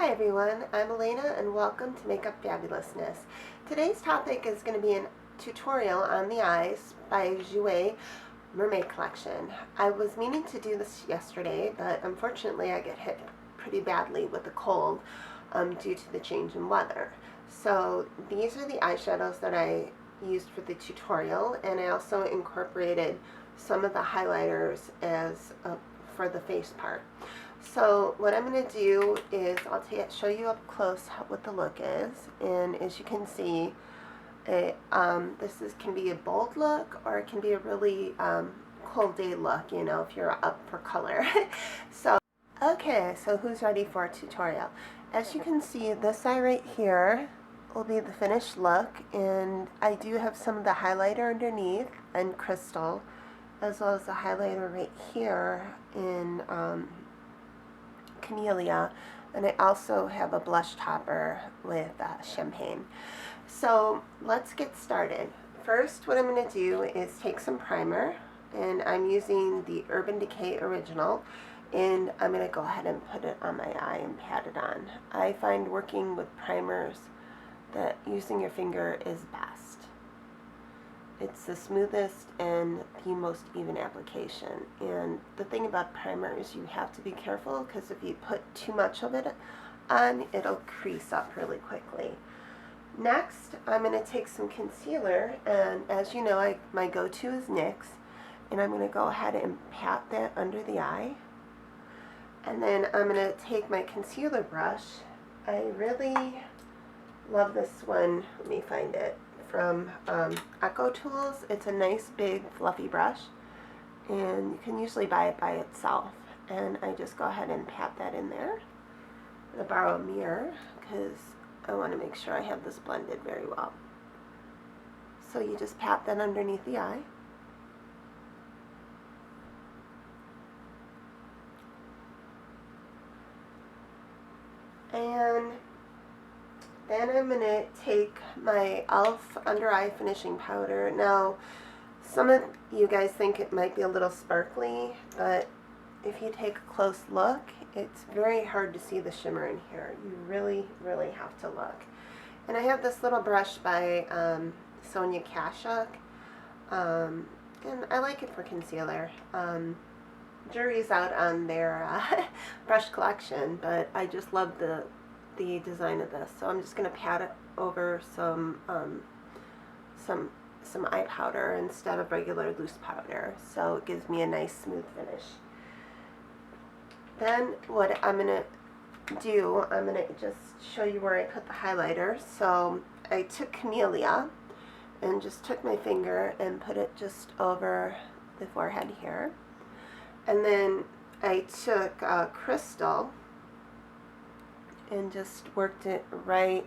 Hi everyone, I'm Elena and welcome to Makeup Fabulousness. Today's topic is going to be a tutorial on the eyes by Jouer Mermaid collection. I was meaning to do this yesterday, but unfortunately I get hit pretty badly with a cold due to the change in weather. So these are the eyeshadows that I used for the tutorial, and I also incorporated some of the highlighters as for the face part. So what I'm going to do is I'll show you up close what the look is, and as you can see, this can be a bold look or it can be a really cold day look, you know, if you're up for color. So okay, so who's ready for a tutorial? As you can see, this eye right here will be the finished look, and I do have some of the highlighter underneath and crystal, as well as the highlighter right here in Camellia, and I also have a blush topper with champagne. So let's get started. First, what I'm going to do is take some primer, and I'm using the Urban Decay Original, and I'm going to go ahead and put it on my eye and pat it on. I find working with primers that using your finger is best. It's the smoothest and the most even application. And the thing about primer is you have to be careful, because if you put too much of it on, it'll crease up really quickly. Next, I'm going to take some concealer, and as you know, my go-to is NYX, and I'm going to go ahead and pat that under the eye. And then I'm going to take my concealer brush. I really love this one. Let me find it. From Echo Tools. It's a nice big fluffy brush, and you can usually buy it by itself, and I just go ahead and pat that in there. I'm going to borrow a mirror because I want to make sure I have this blended very well. So you just pat that underneath the eye. And then I'm going to take my e.l.f. Under Eye Finishing Powder. Now, some of you guys think it might be a little sparkly, but if you take a close look, it's very hard to see the shimmer in here. You really, really have to look. And I have this little brush by Sonia Kashuk, and I like it for concealer. Jury's out on their brush collection, but I just love the design of this. So I'm just going to pat it over some eye powder instead of regular loose powder, so it gives me a nice smooth finish. Then what I'm going to do, I'm going to just show you where I put the highlighter. So I took Camellia and just took my finger and put it just over the forehead here, and then I took Crystal and just worked it right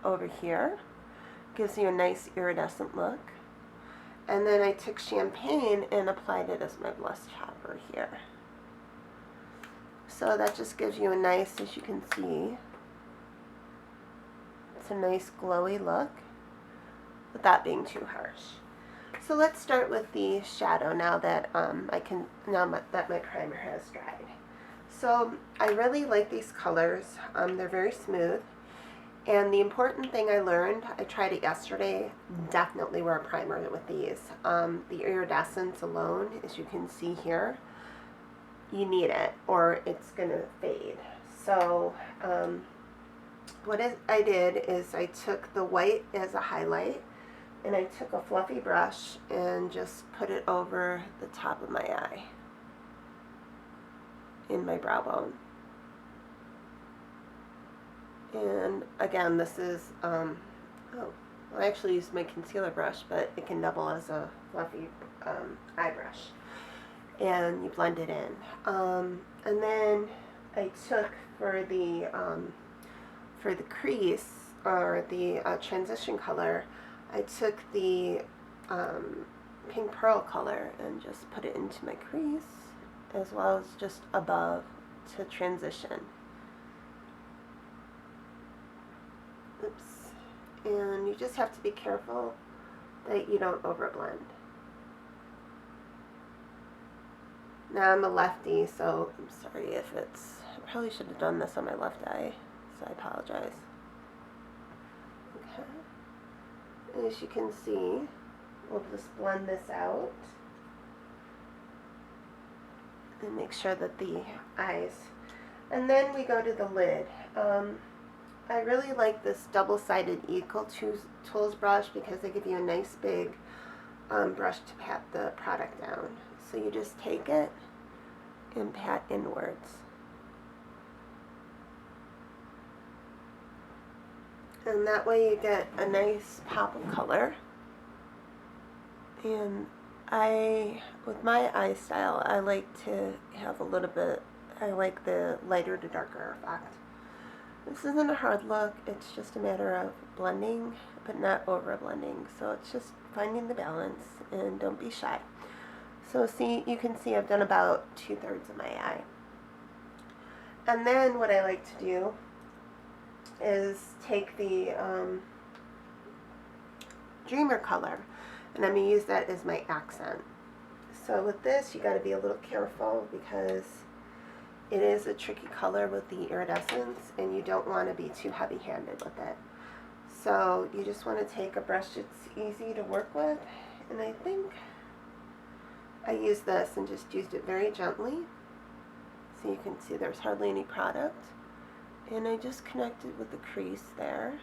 over here. Gives you a nice iridescent look. And then I took Champagne and applied it as my blush topper here. So that just gives you a nice, as you can see, it's a nice glowy look without being too harsh. So let's start with the shadow now that that my primer has dried. So I really like these colors. They're very smooth, and the important thing I learned, I tried it yesterday, definitely wear a primer with these. The iridescence alone, as you can see here, you need it or it's gonna fade. So I did is I took the white as a highlight, and I took a fluffy brush and just put it over the top of my eye, in my brow bone. And again, this is I actually used my concealer brush, but it can double as a fluffy eye brush, and you blend it in. And then I took for the crease, or the transition color, I took the pink pearl color and just put it into my crease, as well as just above to transition. Oops. And you just have to be careful that you don't overblend. Now I'm a lefty, so I'm sorry if it's, I probably should have done this on my left eye. I apologize. Okay. As you can see, we'll just blend this out and make sure that the eyes, and then we go to the lid. I really like this double-sided Equal Tools brush because they give you a nice big brush to pat the product down. So you just take it and pat inwards. And that way you get a nice pop of color. And with my eye style, I like to have a little bit, I like the lighter to darker effect. This isn't a hard look, it's just a matter of blending, but not over blending. So it's just finding the balance, and don't be shy. So see, you can see I've done about 2/3 of my eye. And then what I like to do is take the Dreamer color, and I'm going to use that as my accent. So with this, you got to be a little careful because it is a tricky color with the iridescence, and you don't want to be too heavy-handed with it. So you just want to take a brush that's easy to work with, and I think I used this and just used it very gently. So you can see there's hardly any product. And I just connected with the crease there.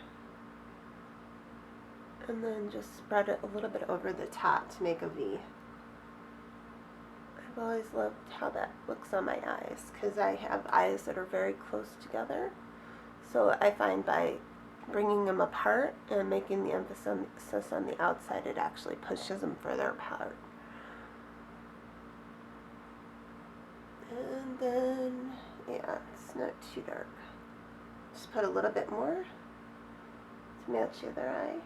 And then just spread it a little bit over the top to make a V. I've always loved how that looks on my eyes because I have eyes that are very close together. So I find by bringing them apart and making the emphasis on the outside, it actually pushes them further apart. And then, yeah, it's not too dark. Just put a little bit more to match the other eye.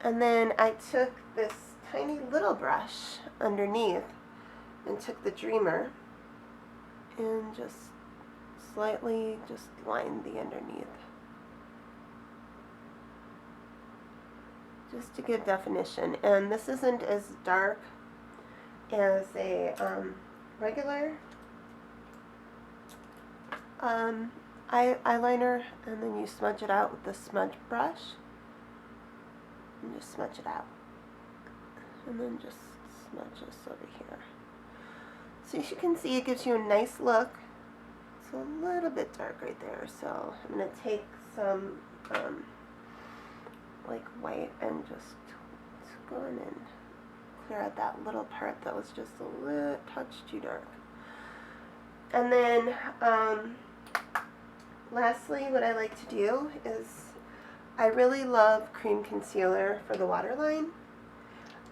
And then I took this tiny little brush underneath and took the Dreamer and just slightly just lined the underneath. Just to give definition. And this isn't as dark as a regular eyeliner, and then you smudge it out with the smudge brush and just smudge it out, and then just smudge this over here. So as you can see, it gives you a nice look. It's a little bit dark right there, so I'm going to take some like white and just go in and clear out that little part that was just a little touch too dark. And then lastly, what I like to do is I really love Creme Concealer for the waterline.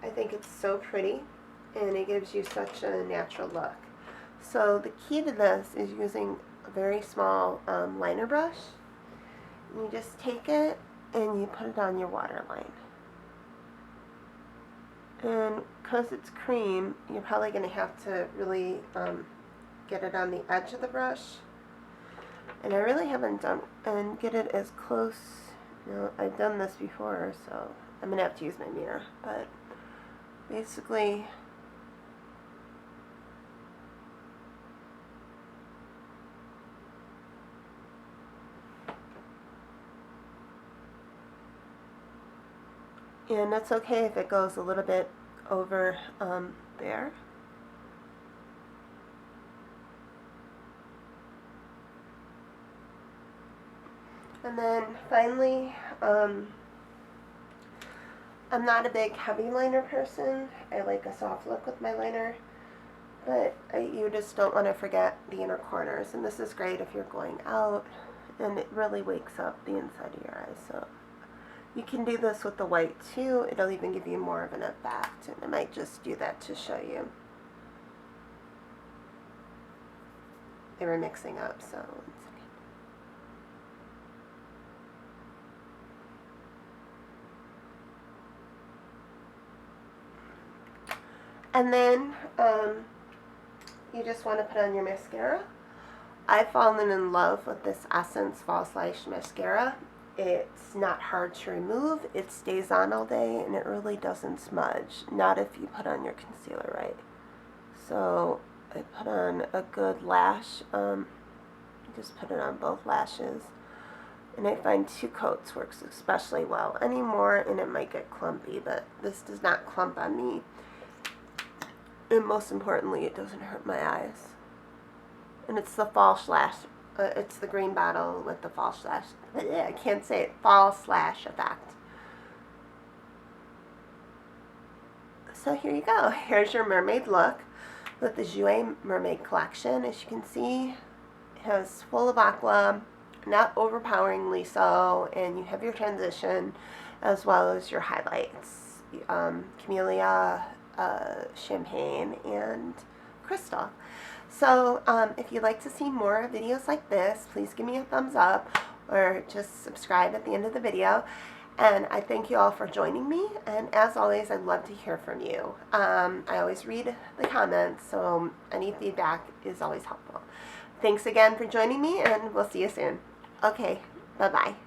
I think it's so pretty and it gives you such a natural look. So the key to this is using a very small liner brush. You just take it and you put it on your waterline. And because it's cream, you're probably going to have to really get it on the edge of the brush. And I really haven't done, and get it as close, you know, I've done this before, so I'm going to have to use my mirror. But basically, and that's okay if it goes a little bit over there. And then finally, I'm not a big heavy liner person. I like a soft look with my liner, but you just don't want to forget the inner corners. And this is great if you're going out, and it really wakes up the inside of your eyes. So you can do this with the white too. It'll even give you more of an effect, and I might just do that to show you. They were mixing up, so it's okay. And then you just want to put on your mascara. I've fallen in love with this Essence False Lash Mascara. It's not hard to remove, it stays on all day, and it really doesn't smudge. Not if you put on your concealer right. So I put on a good Lash just put it on both lashes. And I find 2 coats works especially well. Any more and it might get clumpy, but this does not clump on me. And most importantly, it doesn't hurt my eyes. And it's the false lash. It's the green bottle with the false lash. I can't say it. False lash effect. So here you go. Here's your mermaid look with the Jouer Mermaid collection. As you can see, it has full of aqua, not overpoweringly so, and you have your transition as well as your highlights. Camellia, champagne, and crystal. So if you'd like to see more videos like this, please give me a thumbs up or just subscribe at the end of the video. And I thank you all for joining me, and as always, I'd love to hear from you. I always read the comments, so any feedback is always helpful. Thanks again for joining me, and we'll see you soon. Okay, bye-bye.